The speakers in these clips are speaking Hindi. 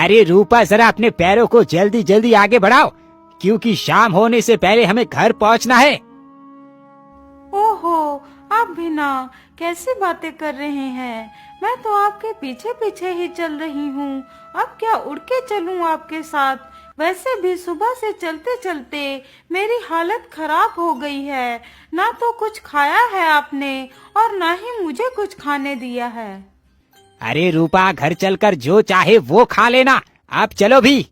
अरे रूपा, जरा अपने पैरों को जल्दी जल्दी आगे बढ़ाओ, क्योंकि शाम होने से पहले हमें घर पहुंचना है। ओहो, आप भी ना कैसी बातें कर रहे हैं। मैं तो आपके पीछे पीछे ही चल रही हूँ। अब क्या उड़ के चलूँ आपके साथ? वैसे भी सुबह से चलते चलते मेरी हालत खराब हो गई है। ना तो कुछ खाया है आपने और ना ही मुझे कुछ खाने दिया है। अरे रूपा, घर चलकर जो चाहे वो खा लेना, आप चलो भी।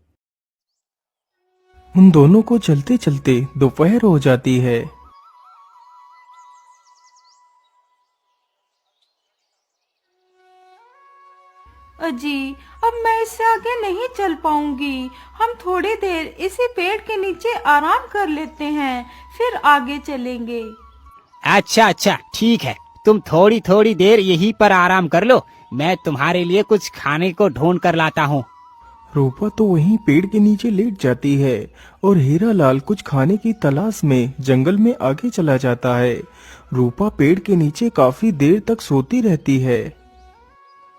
उन दोनों को चलते चलते दोपहर हो जाती है। अजी, अब मैं इससे आगे नहीं चल पाऊंगी। हम थोड़ी देर इसी पेड़ के नीचे आराम कर लेते हैं, फिर आगे चलेंगे। अच्छा अच्छा, ठीक है, तुम थोड़ी थोड़ी देर यहीं पर आराम कर लो, मैं तुम्हारे लिए कुछ खाने को ढूंढ कर लाता हूँ। रूपा तो वहीं पेड़ के नीचे लेट जाती है और हीरालाल कुछ खाने की तलाश में जंगल में आगे चला जाता है। रूपा पेड़ के नीचे काफी देर तक सोती रहती है।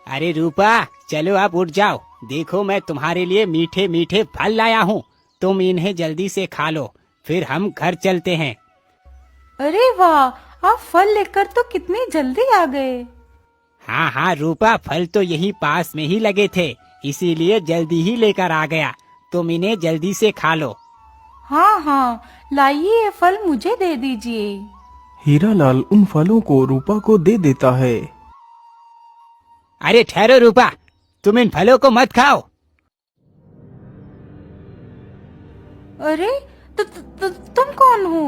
अरे रूपा, चलो अब उठ जाओ, देखो मैं तुम्हारे लिए मीठे मीठे फल लाया हूँ, तुम इन्हें जल्दी से खा लो, फिर हम घर चलते हैं। अरे वाह, आप फल लेकर तो कितनी जल्दी आ गए। हाँ हाँ रूपा, फल तो यहीं पास में ही लगे थे, इसीलिए जल्दी ही लेकर आ गया, तुम इन्हें जल्दी से खा लो। हाँ हाँ, लाइए ये फल मुझे दे दीजिए। हीरालाल उन फलों को रूपा को दे देता है। अरे ठहरो रूपा, तुम इन फलों को मत खाओ। अरे तुम कौन हो?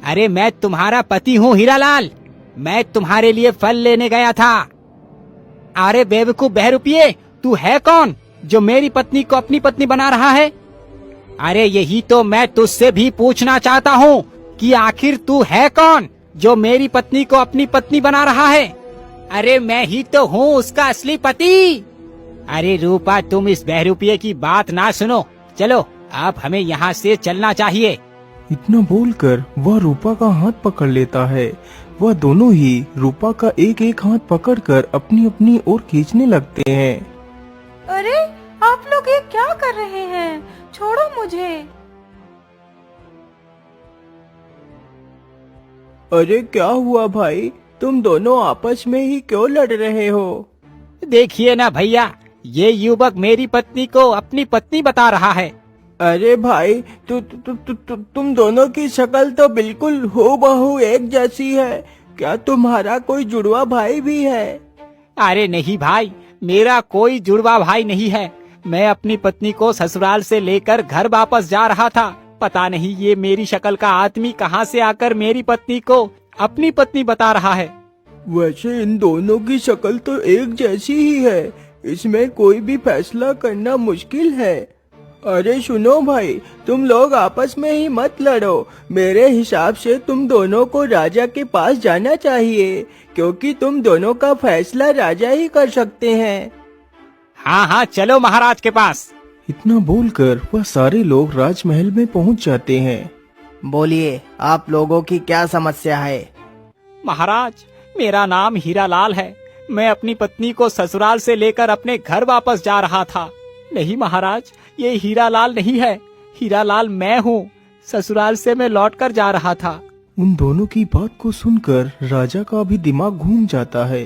अरे मैं तुम्हारा पति हूँ हीरालाल, मैं तुम्हारे लिए फल लेने गया था। अरे बेवकूफ बहरूपिये, तू है कौन जो मेरी पत्नी को अपनी पत्नी बना रहा है? अरे यही तो मैं तुझसे भी पूछना चाहता हूँ कि आखिर तू है कौन जो मेरी पत्नी को अपनी पत्नी बना रहा है? अरे मैं ही तो हूँ उसका असली पति। अरे रूपा, तुम इस बहरूपिये की बात ना सुनो, चलो अब हमें यहाँ से चलना चाहिए। इतना बोलकर वह रूपा का हाथ पकड़ लेता है। वह दोनों ही रूपा का एक एक हाथ पकड़कर अपनी अपनी ओर खींचने लगते हैं। अरे आप लोग ये क्या कर रहे हैं? छोड़ो मुझे। अरे क्या हुआ भाई, तुम दोनों आपस में ही क्यों लड़ रहे हो? देखिए ना भैया, ये युवक मेरी पत्नी को अपनी पत्नी बता रहा है। अरे भाई, तुम दोनों की शक्ल तो बिल्कुल हूबहू एक जैसी है। क्या तुम्हारा कोई जुड़वा भाई भी है? अरे नहीं भाई, मेरा कोई जुड़वा भाई नहीं है। मैं अपनी पत्नी को ससुराल से लेकर घर वापस जा रहा था। पता नहीं ये मेरी शक्ल का आदमी कहाँ से आकर मेरी पत्नी को अपनी पत्नी बता रहा है। वैसे इन दोनों की शक्ल तो एक जैसी ही है, इसमें कोई भी फैसला करना मुश्किल है। अरे सुनो भाई, तुम लोग आपस में ही मत लड़ो। मेरे हिसाब से तुम दोनों को राजा के पास जाना चाहिए, क्योंकि तुम दोनों का फैसला राजा ही कर सकते हैं। हाँ हाँ, चलो महाराज के पास। इतना बोलकर वह सारे लोग राजमहल में पहुंच जाते हैं। बोलिए, आप लोगों की क्या समस्या है? महाराज, मेरा नाम हीरालाल है। मैं अपनी पत्नी को ससुराल से लेकर अपने घर वापस जा रहा था। नहीं महाराज, ये हीरालाल नहीं है, हीरालाल मैं हूँ। ससुराल से मैं लौटकर जा रहा था। उन दोनों की बात को सुनकर राजा का भी दिमाग घूम जाता है।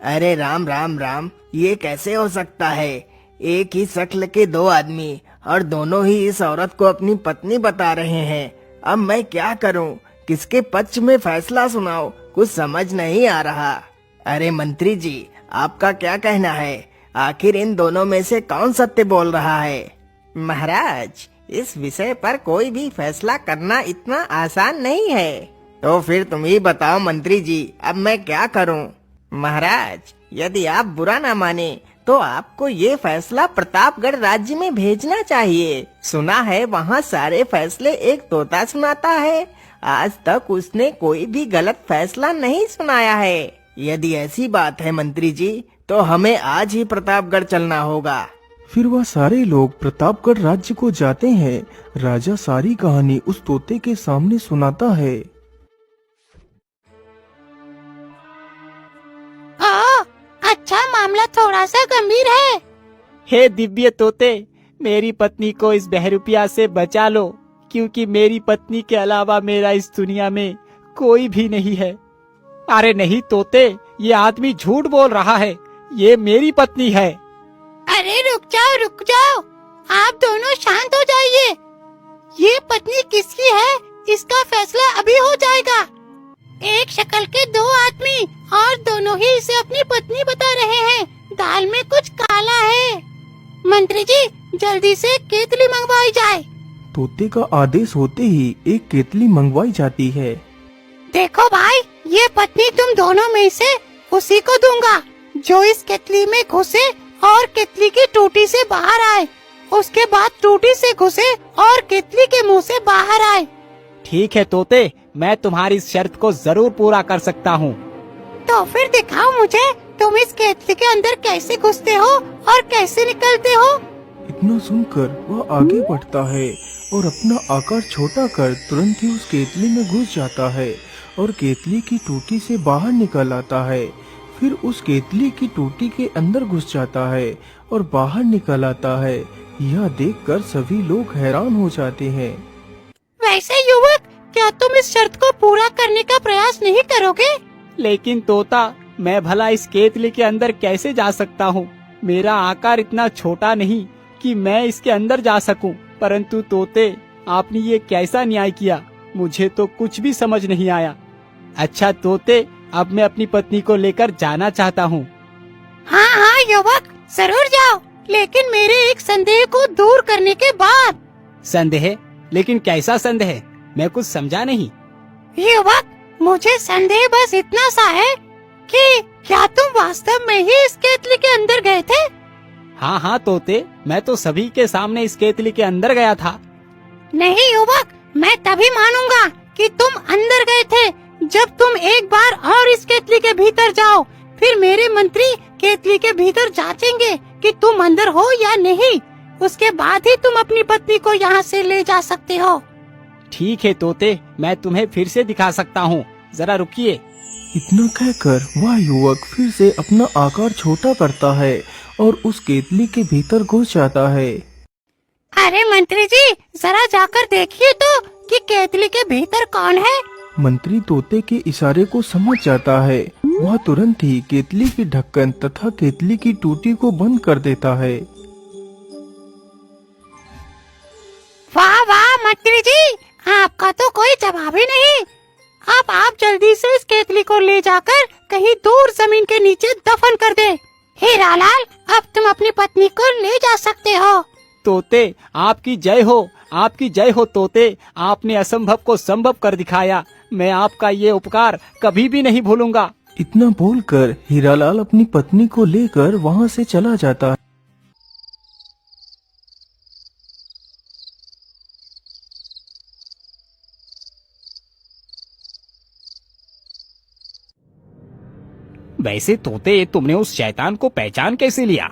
अरे राम राम राम, ये कैसे हो सकता है? एक ही शक्ल के दो आदमी और दोनों ही इस औरत को अपनी पत्नी बता रहे हैं। अब मैं क्या करूं? किसके पक्ष में फैसला सुनाऊं? कुछ समझ नहीं आ रहा। अरे मंत्री जी, आपका क्या कहना है? आखिर इन दोनों में से कौन सत्य बोल रहा है? महाराज, इस विषय पर कोई भी फैसला करना इतना आसान नहीं है। तो फिर तुम ही बताओ मंत्री जी, अब मैं क्या करूं? महाराज, यदि आप बुरा ना माने तो आपको ये फैसला प्रतापगढ़ राज्य में भेजना चाहिए। सुना है वहाँ सारे फैसले एक तोता सुनाता है। आज तक उसने कोई भी गलत फैसला नहीं सुनाया है। यदि ऐसी बात है मंत्री जी, तो हमें आज ही प्रतापगढ़ चलना होगा। फिर वह सारे लोग प्रतापगढ़ राज्य को जाते हैं। राजा सारी कहानी उस तोते के सामने सुनाता है। अच्छा, मामला थोड़ा सा गंभीर है। हे दिव्य तोते, मेरी पत्नी को इस बहरूपिया से बचा लो, क्योंकि मेरी पत्नी के अलावा मेरा इस दुनिया में कोई भी नहीं है। अरे नहीं तोते, ये आदमी झूठ बोल रहा है, ये मेरी पत्नी है। अरे रुक जाओ, आप दोनों शांत हो जाइए। ये पत्नी किसकी है, इसका फैसला अभी हो जाएगा। एक शक्ल के दो आदमी और दोनों ही इसे अपनी पत्नी बता रहे हैं। दाल में कुछ काला है। मंत्री जी, जल्दी से केतली मंगवाई जाए। तोते का आदेश होते ही एक केतली मंगवाई जाती है। देखो भाई, ये पत्नी तुम दोनों में से उसी को दूंगा जो इस केतली में घुसे और केतली की टूटी से बाहर आए। उसके बाद टूटी से घुसे और केतली के मुंह से बाहर आए। ठीक है तोते, मैं तुम्हारी इस शर्त को जरूर पूरा कर सकता हूँ। तो फिर दिखाओ मुझे, तुम इस केतली के अंदर कैसे घुसते हो और कैसे निकलते हो। इतना सुनकर वह आगे बढ़ता है और अपना आकार छोटा कर तुरंत ही उस केतली में घुस जाता है और केतली की टूटी से बाहर निकल आता है। फिर उस केतली की टूटी के अंदर घुस जाता है और बाहर निकल आता है। यह देखकर सभी लोग हैरान हो जाते हैं। वैसे युवक, क्या तुम इस शर्त को पूरा करने का प्रयास नहीं करोगे? लेकिन तोता, मैं भला इस केतली के अंदर कैसे जा सकता हूँ? मेरा आकार इतना छोटा नहीं कि मैं इसके अंदर जा सकूं। परंतु तोते, आपने ये कैसा न्याय किया? मुझे तो कुछ भी समझ नहीं आया। अच्छा तोते, अब मैं अपनी पत्नी को लेकर जाना चाहता हूँ। हाँ युवक, जरूर जाओ, लेकिन मेरे एक संदेह को दूर करने के बाद। संदेह? लेकिन कैसा संदेह? मैं कुछ समझा नहीं। युवक, मुझे संदेह बस इतना सा है कि क्या तुम वास्तव में ही इस केतली के अंदर गए थे? हाँ तोते, मैं तो सभी के सामने इस केतली के अंदर गया था। नहीं युवक, मैं तभी मानूंगा कि तुम अंदर गए थे जब तुम एक बार और इस केतली के भीतर जाओ। फिर मेरे मंत्री केतली के भीतर जांचेंगे कि तुम अंदर हो या नहीं। उसके बाद ही तुम अपनी पत्नी को यहाँ से ले जा सकते हो। ठीक है तोते, मैं तुम्हें फिर से दिखा सकता हूँ, जरा रुकिए। इतना कहकर वह युवक फिर से अपना आकार छोटा करता है और उस केतली के भीतर घुस जाता है। अरे मंत्री जी, जरा जाकर देखिए तो कि केतली के भीतर कौन है। मंत्री तोते के इशारे को समझ जाता है। वह तुरंत ही केतली की ढक्कन तथा केतली की टूटी को बंद कर देता है। वाह मंत्री जी, आपका तो कोई जवाब ही नहीं। अब आप जल्दी से इस केतली को ले जाकर कहीं दूर जमीन के नीचे दफन कर दे। हीरालाल, अब तुम अपनी पत्नी को ले जा सकते हो। तोते, आपकी जय हो, आपकी जय हो तोते। आपने असंभव को संभव कर दिखाया। मैं आपका ये उपकार कभी भी नहीं भूलूंगा। इतना बोलकर हीरालाल अपनी पत्नी को लेकर वहाँ से चला जाता है। वैसे तोते, तुमने उस शैतान को पहचान कैसे लिया?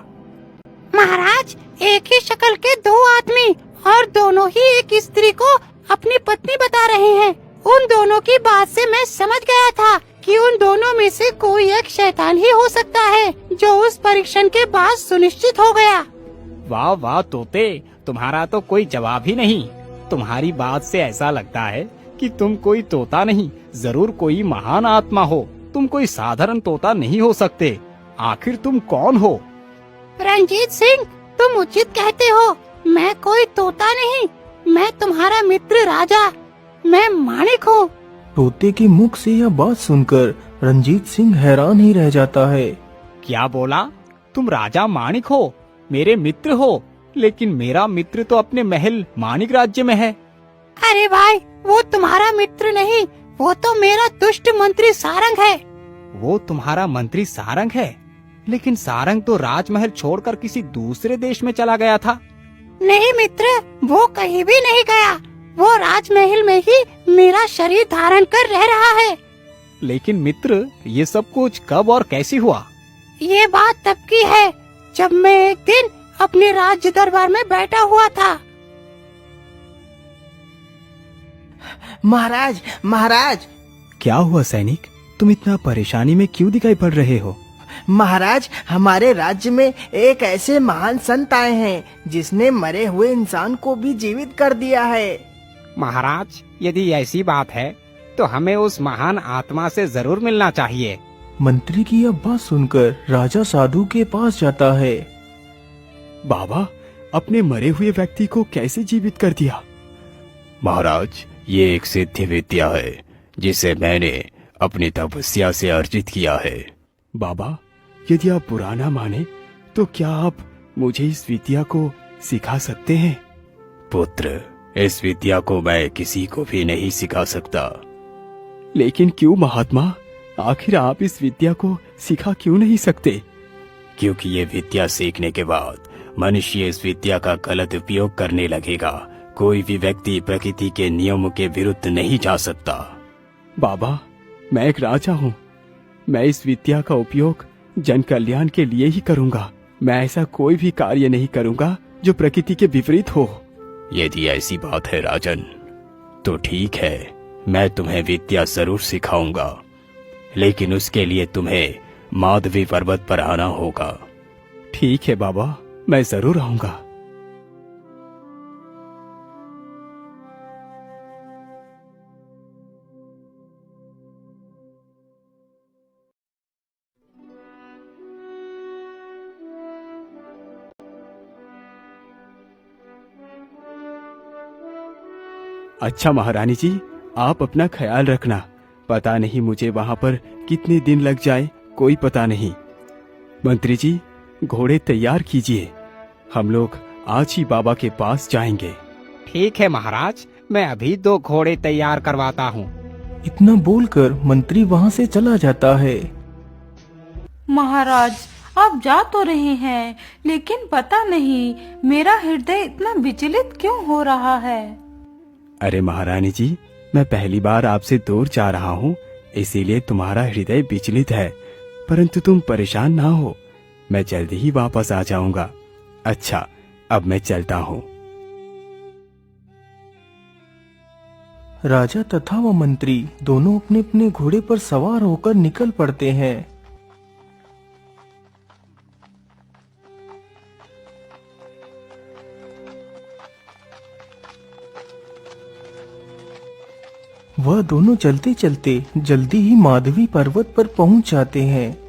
महाराज, एक ही शक्ल के दो आदमी और दोनों ही एक स्त्री को अपनी पत्नी बता रहे हैं। उन दोनों की बात से मैं समझ गया था कि उन दोनों में से कोई एक शैतान ही हो सकता है, जो उस परीक्षण के बाद सुनिश्चित हो गया। वाह तोते, तुम्हारा तो कोई जवाब ही नहीं। तुम्हारी बात से ऐसा लगता है कि तुम कोई तोता नहीं, जरूर कोई महान आत्मा हो। तुम कोई साधारण तोता नहीं हो सकते। आखिर तुम कौन हो? रंजीत सिंह, तुम उचित कहते हो। मैं कोई तोता नहीं, मैं तुम्हारा मित्र राजा, मैं माणिक हूँ। तोते के मुख से यह बात सुनकर रंजीत सिंह हैरान ही रह जाता है। क्या बोला? तुम राजा माणिक हो, मेरे मित्र हो? लेकिन मेरा मित्र तो अपने महल माणिक राज्य में है। अरे भाई, वो तुम्हारा मित्र नहीं, वो तो मेरा दुष्ट मंत्री सारंग है। वो तुम्हारा मंत्री सारंग है? लेकिन सारंग तो राजमहल छोड़कर किसी दूसरे देश में चला गया था। नहीं मित्र, वो कहीं भी नहीं गया। वो राजमहल में ही मेरा शरीर धारण कर रह रहा है। लेकिन मित्र, ये सब कुछ कब और कैसे हुआ? ये बात तब की है जब मैं एक दिन अपने राज्य दरबार में बैठा हुआ था। महाराज, क्या हुआ सैनिक? तुम इतना परेशानी में क्यों दिखाई पड़ रहे हो? महाराज, हमारे राज्य में एक ऐसे महान संत आए हैं जिसने मरे हुए इंसान को भी जीवित कर दिया है। महाराज, यदि ऐसी बात है तो हमें उस महान आत्मा से जरूर मिलना चाहिए। मंत्री की यह बात सुनकर राजा साधु के पास जाता है। बाबा, अपने मरे हुए व्यक्ति को कैसे जीवित कर दिया? महाराज, ये एक सिद्ध विद्या है जिसे मैंने अपनी तपस्या से अर्जित किया है। बाबा, यदि आप बुरा ना माने तो क्या आप मुझे इस विद्या को सिखा सकते हैं? पुत्र, इस विद्या को मैं किसी को भी नहीं सिखा सकता। लेकिन क्यों महात्मा? आखिर आप इस विद्या को सिखा क्यों नहीं सकते? क्योंकि ये विद्या सीखने के बाद मनुष्य इस विद्या का गलत उपयोग करने लगेगा। कोई भी व्यक्ति प्रकृति के नियमों के विरुद्ध नहीं जा सकता। बाबा, मैं एक राजा हूँ। मैं इस विद्या का उपयोग जन कल्याण के लिए ही करूँगा। मैं ऐसा कोई भी कार्य नहीं करूँगा जो प्रकृति के विपरीत हो। यदि ऐसी बात है राजन, तो ठीक है, मैं तुम्हें विद्या जरूर सिखाऊंगा, लेकिन उसके लिए तुम्हें माधवी पर्वत पर आना होगा। ठीक है बाबा, मैं जरूर आऊंगा। अच्छा महारानी जी, आप अपना ख्याल रखना। पता नहीं मुझे वहां पर कितने दिन लग जाए, कोई पता नहीं। मंत्री जी, घोड़े तैयार कीजिए, हम लोग आज ही बाबा के पास जाएंगे। ठीक है महाराज, मैं अभी 2 घोड़े तैयार करवाता हूँ। इतना बोलकर मंत्री वहाँ से चला जाता है। महाराज, आप जा तो रहे हैं, लेकिन पता नहीं मेरा हृदय इतना विचलित क्यों हो रहा है। अरे महारानी जी, मैं पहली बार आपसे दूर जा रहा हूँ, इसीलिए तुम्हारा हृदय विचलित है। परंतु तुम परेशान ना हो, मैं जल्दी ही वापस आ जाऊंगा। अच्छा, अब मैं चलता हूँ। राजा तथा वह मंत्री दोनों अपने अपने घोड़े पर सवार होकर निकल पड़ते हैं। वह दोनों चलते चलते जल्दी ही माधवी पर्वत पर पहुंच जाते हैं।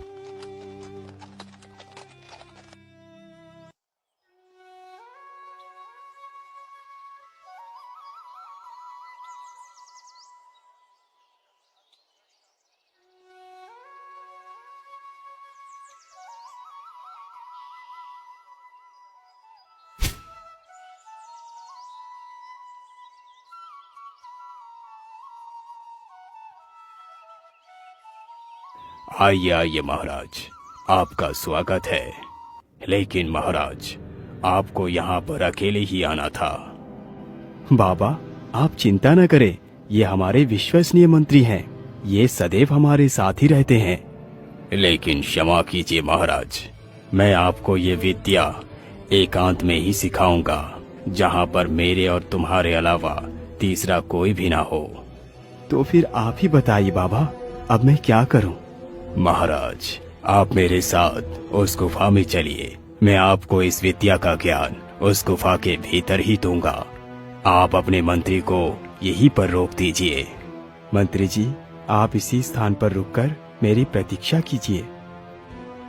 आइए आइए महाराज, आपका स्वागत है। लेकिन महाराज, आपको यहाँ पर अकेले ही आना था। बाबा, आप चिंता न करें, ये हमारे विश्वसनीय मंत्री हैं। ये सदैव हमारे साथ ही रहते हैं। लेकिन क्षमा कीजिए महाराज, मैं आपको ये विद्या एकांत में ही सिखाऊंगा, जहाँ पर मेरे और तुम्हारे अलावा तीसरा कोई भी ना हो। तो फिर आप ही बताइए बाबा, अब मैं क्या करूं? महाराज, आप मेरे साथ उस गुफा में चलिए। मैं आपको इस विद्या का ज्ञान उस गुफा के भीतर ही दूंगा। आप अपने मंत्री को यहीं पर रोक दीजिए। मंत्री जी, आप इसी स्थान पर रुककर मेरी प्रतीक्षा कीजिए।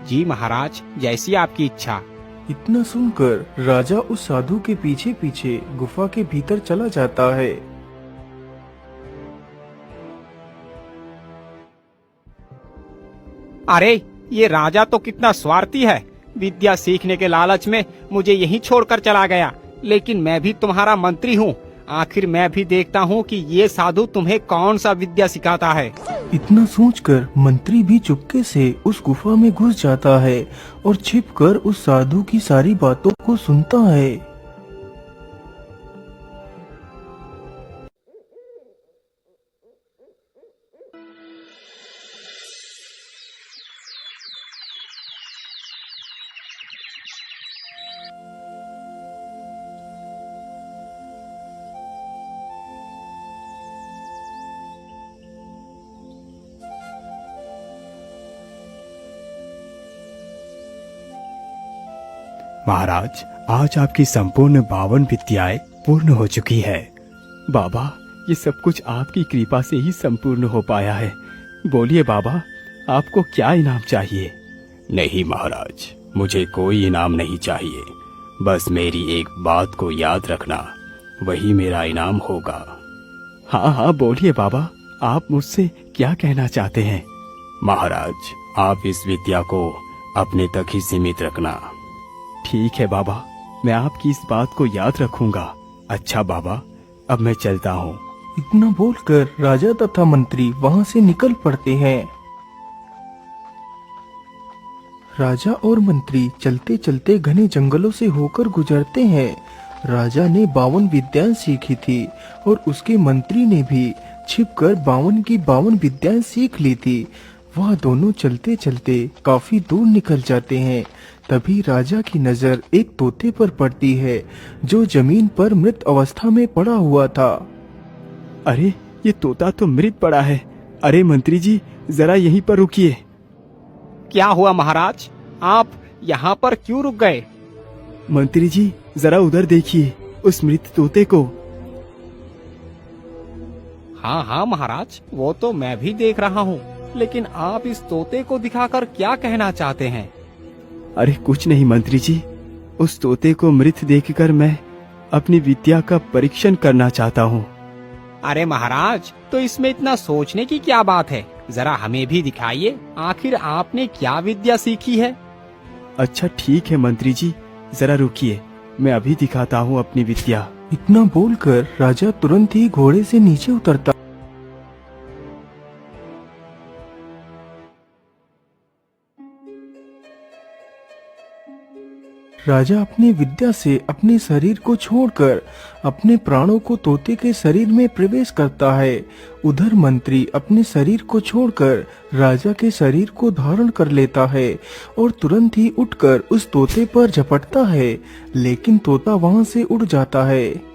जी महाराज, जैसी आपकी इच्छा। इतना सुनकर राजा उस साधु के पीछे पीछे गुफा के भीतर चला जाता है। अरे, ये राजा तो कितना स्वार्थी है। विद्या सीखने के लालच में मुझे यहीं छोड़कर चला गया। लेकिन मैं भी तुम्हारा मंत्री हूँ, आखिर मैं भी देखता हूँ कि ये साधु तुम्हें कौन सा विद्या सिखाता है। इतना सोचकर मंत्री भी चुपके से उस गुफा में घुस जाता है और छिपकर उस साधु की सारी बातों को सुनता है। महाराज, आज आपकी संपूर्ण 52 विद्याएं पूर्ण हो चुकी है। बाबा, ये सब कुछ आपकी कृपा से ही संपूर्ण हो पाया है। बोलिए बाबा, आपको क्या इनाम चाहिए? नहीं महाराज, मुझे कोई इनाम नहीं चाहिए। बस मेरी एक बात को याद रखना, वही मेरा इनाम होगा। हाँ हाँ बोलिए बाबा, आप मुझसे क्या कहना चाहते हैं? महाराज, आप इस विद्या को अपने तक ही सीमित रखना। ठीक है बाबा, मैं आपकी इस बात को याद रखूंगा। अच्छा बाबा, अब मैं चलता हूँ। इतना बोलकर राजा तथा मंत्री वहां से निकल पड़ते हैं। राजा और मंत्री चलते चलते घने जंगलों से होकर गुजरते हैं। राजा ने 52 विद्याएं सीखी थी और उसके मंत्री ने भी छिपकर 52 की 52 विद्याएं सीख ली थी। वह दोनों चलते चलते काफी दूर निकल जाते हैं। तभी राजा की नजर एक तोते पर पड़ती है जो जमीन पर मृत अवस्था में पड़ा हुआ था। अरे, ये तोता तो मृत पड़ा है। अरे मंत्री जी, जरा यहीं पर रुकिए। क्या हुआ महाराज, आप यहाँ पर क्यों रुक गए? मंत्री जी, जरा उधर देखिए, उस मृत तोते को। हाँ हाँ महाराज, वो तो मैं भी देख रहा हूँ, लेकिन आप इस तोते को दिखाकर क्या कहना चाहते हैं? अरे कुछ नहीं मंत्री जी, उस तोते को मृत देखकर मैं अपनी विद्या का परीक्षण करना चाहता हूँ। अरे महाराज, तो इसमें इतना सोचने की क्या बात है? जरा हमें भी दिखाइए, आखिर आपने क्या विद्या सीखी है? अच्छा ठीक है मंत्री जी, जरा रुकिए, मैं अभी दिखाता हूँ अपनी विद्या। इतना बोलकर राजा तुरंत ही घोड़े से नीचे उतरता। राजा अपनी विद्या से अपने शरीर को छोड़कर अपने प्राणों को तोते के शरीर में प्रवेश करता है। उधर मंत्री अपने शरीर को छोड़कर राजा के शरीर को धारण कर लेता है और तुरंत ही उठकर उस तोते पर झपटता है, लेकिन तोता वहां से उड़ जाता है।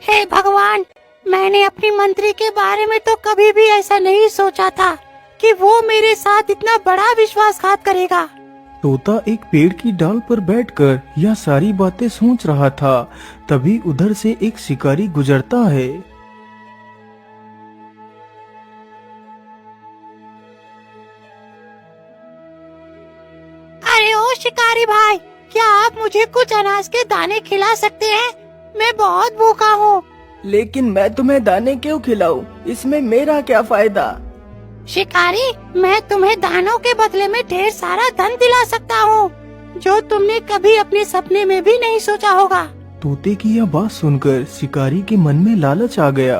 हे भगवान, मैंने अपनी मंत्री के बारे में तो कभी भी ऐसा नहीं सोचा था कि वो मेरे साथ इतना बड़ा विश्वासघात करेगा। तोता एक पेड़ की डाल पर बैठकर यह सारी बातें सोच रहा था। तभी उधर से एक शिकारी गुजरता है। अरे ओ शिकारी भाई, क्या आप मुझे कुछ अनाज के दाने खिला सकते हैं? मैं बहुत भूखा हूँ। लेकिन मैं तुम्हें दाने क्यों खिलाऊं? इसमें मेरा क्या फायदा? शिकारी, मैं तुम्हें दानों के बदले में ढेर सारा धन दिला सकता हूँ, जो तुमने कभी अपने सपने में भी नहीं सोचा होगा। तोते की यह बात सुनकर शिकारी के मन में लालच आ गया।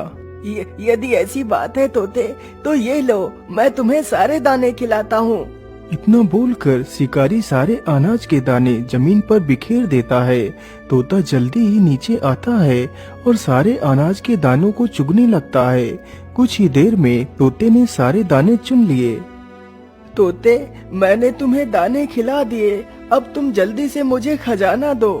यदि ऐसी बात है तोते, तो ये लो, मैं तुम्हें सारे दाने खिलाता हूँ। इतना बोलकर शिकारी सारे अनाज के दाने जमीन पर बिखेर देता है। तोता जल्दी ही नीचे आता है और सारे अनाज के दानों को चुगने लगता है। कुछ ही देर में तोते ने सारे दाने चुन लिए। तोते, मैंने तुम्हें दाने खिला दिए, अब तुम जल्दी से मुझे खजाना दो।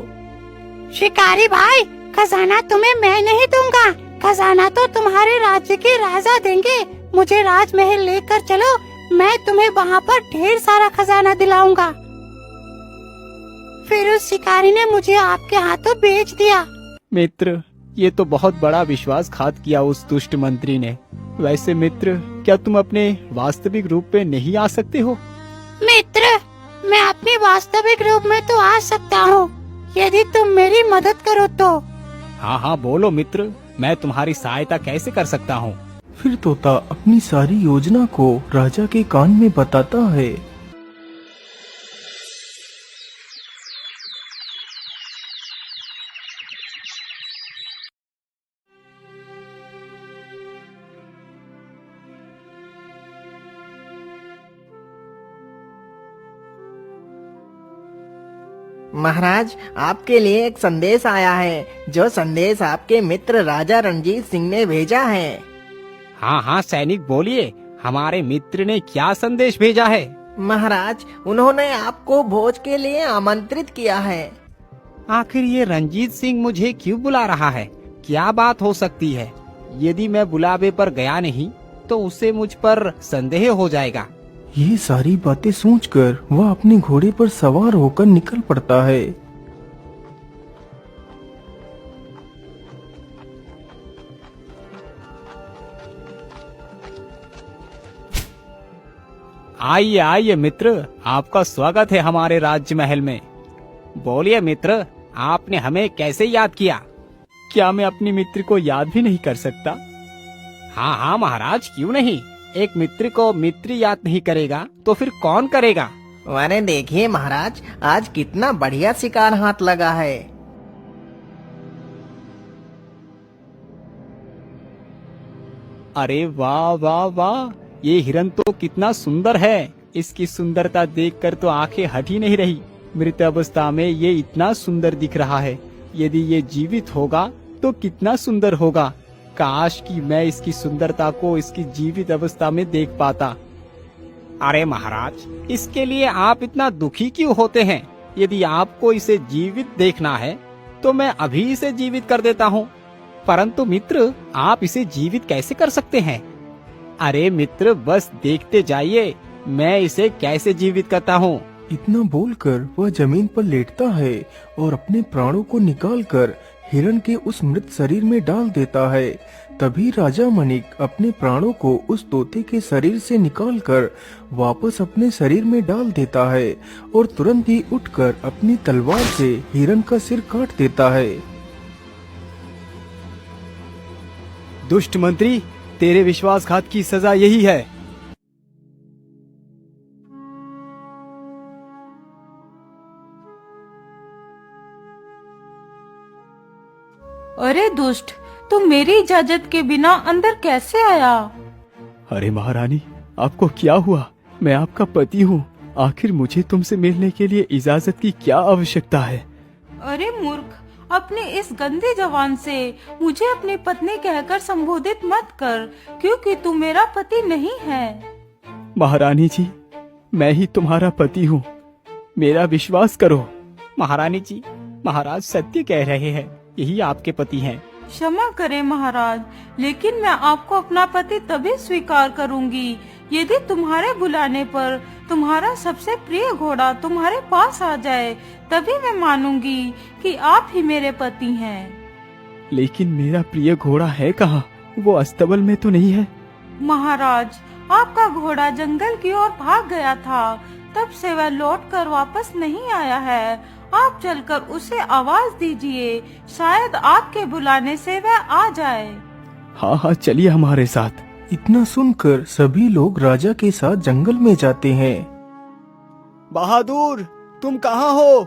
शिकारी भाई, खजाना तुम्हें मैं नहीं दूंगा, खजाना तो तुम्हारे राज्य के राजा देंगे। मुझे राजमहल लेकर चलो, मैं तुम्हें वहाँ पर ढेर सारा खजाना दिलाऊंगा। फिर उस शिकारी ने मुझे आपके हाथों बेच दिया। मित्र, ये तो बहुत बड़ा विश्वासघात किया उस दुष्ट मंत्री ने। वैसे मित्र, क्या तुम अपने वास्तविक रूप में नहीं आ सकते हो? मित्र, मैं अपने वास्तविक रूप में तो आ सकता हूँ, यदि तुम मेरी मदद करो तो। हाँ हाँ बोलो मित्र, मैं तुम्हारी सहायता कैसे कर सकता हूँ? फिर तोता अपनी सारी योजना को राजा के कान में बताता है। महाराज, आपके लिए एक संदेश आया है, जो संदेश आपके मित्र राजा रणजीत सिंह ने भेजा है। हाँ हाँ सैनिक बोलिए, हमारे मित्र ने क्या संदेश भेजा है? महाराज, उन्होंने आपको भोज के लिए आमंत्रित किया है। आखिर ये रंजीत सिंह मुझे क्यों बुला रहा है? क्या बात हो सकती है? यदि मैं बुलावे पर गया नहीं तो उसे मुझ पर संदेह हो जाएगा। ये सारी बातें सोचकर वह अपने घोड़े पर सवार होकर निकल पड़ता है। आइए आइए मित्र, आपका स्वागत है हमारे राज्य महल में। बोलिए मित्र, आपने हमें कैसे याद किया? क्या मैं अपने मित्र को याद भी नहीं कर सकता? हाँ हाँ महाराज, क्यों नहीं। एक मित्र को मित्र याद नहीं करेगा तो फिर कौन करेगा? अरे देखिए महाराज, आज कितना बढ़िया शिकार हाथ लगा है। अरे वाह वाह वाह, ये हिरन तो कितना सुंदर है। इसकी सुंदरता देखकर तो आंखें हट ही नहीं रही। मृत अवस्था में ये इतना सुंदर दिख रहा है। यदि ये जीवित होगा तो कितना सुंदर होगा। काश कि मैं इसकी सुंदरता को इसकी जीवित अवस्था में देख पाता। अरे महाराज, इसके लिए आप इतना दुखी क्यों होते हैं? यदि आपको इसे जीवित देखना है तो मैं अभी इसे जीवित कर देता हूँ। परंतु मित्र, आप इसे जीवित कैसे कर सकते हैं? अरे मित्र, बस देखते जाइए मैं इसे कैसे जीवित करता हूँ। इतना बोलकर वह जमीन पर लेटता है और अपने प्राणों को निकालकर हिरण के उस मृत शरीर में डाल देता है। तभी राजा मणिक अपने प्राणों को उस तोते के शरीर से निकालकर वापस अपने शरीर में डाल देता है और तुरंत ही उठकर अपनी तलवार से हिरण का सिर काट देता है। दुष्ट मंत्री, तेरे विश्वासघात की सजा यही है। अरे दुष्ट, तुम मेरी इजाजत के बिना अंदर कैसे आया? अरे महारानी, आपको क्या हुआ? मैं आपका पति हूँ। आखिर मुझे तुमसे मिलने के लिए इजाजत की क्या आवश्यकता है? अरे मूर्ख, अपनी इस गंदी जबान से मुझे अपनी पत्नी कहकर संबोधित मत कर, क्योंकि तू मेरा पति नहीं है। महारानी जी, मैं ही तुम्हारा पति हूँ, मेरा विश्वास करो। महारानी जी, महाराज सत्य कह रहे हैं, यही आपके पति हैं। क्षमा करें महाराज, लेकिन मैं आपको अपना पति तभी स्वीकार करूंगी यदि तुम्हारे बुलाने पर तुम्हारा सबसे प्रिय घोड़ा तुम्हारे पास आ जाए, तभी मैं मानूंगी कि आप ही मेरे पति हैं। लेकिन मेरा प्रिय घोड़ा है कहाँ? वो अस्तबल में तो नहीं है। महाराज, आपका घोड़ा जंगल की ओर भाग गया था, तब से वह लौटकर वापस नहीं आया है। आप चलकर उसे आवाज दीजिए, शायद आपके बुलाने से वह आ जाए। हाँ हाँ, चलिए हमारे साथ। इतना सुनकर सभी लोग राजा के साथ जंगल में जाते हैं। बहादुर, तुम कहाँ हो?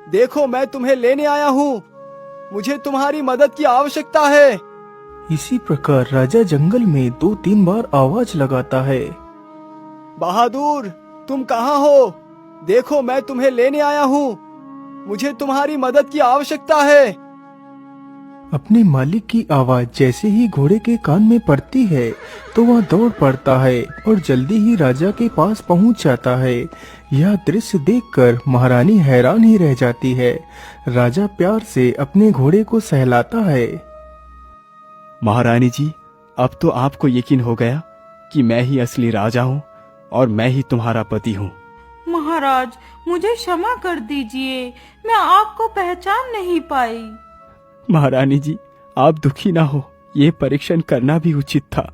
देखो, मैं तुम्हें लेने आया हूँ। मुझे तुम्हारी मदद की आवश्यकता है। इसी प्रकार राजा जंगल में 2-3 बार आवाज लगाता है। बहादुर, तुम कहाँ हो? देखो, मैं तुम्हें लेने आया हूँ। मुझे तुम्हारी मदद की आवश्यकता है। अपने मालिक की आवाज जैसे ही घोड़े के कान में पड़ती है तो वह दौड़ पड़ता है और जल्दी ही राजा के पास पहुंच जाता है। यह दृश्य देखकर महारानी हैरान ही रह जाती है। राजा प्यार से अपने घोड़े को सहलाता है। महारानी जी, अब तो आपको यकीन हो गया कि मैं ही असली राजा हूँ और मैं ही तुम्हारा पति हूँ। महाराज, मुझे क्षमा कर दीजिए, मैं आपको पहचान नहीं पाई। महारानी जी, आप दुखी ना हो, ये परीक्षण करना भी उचित था।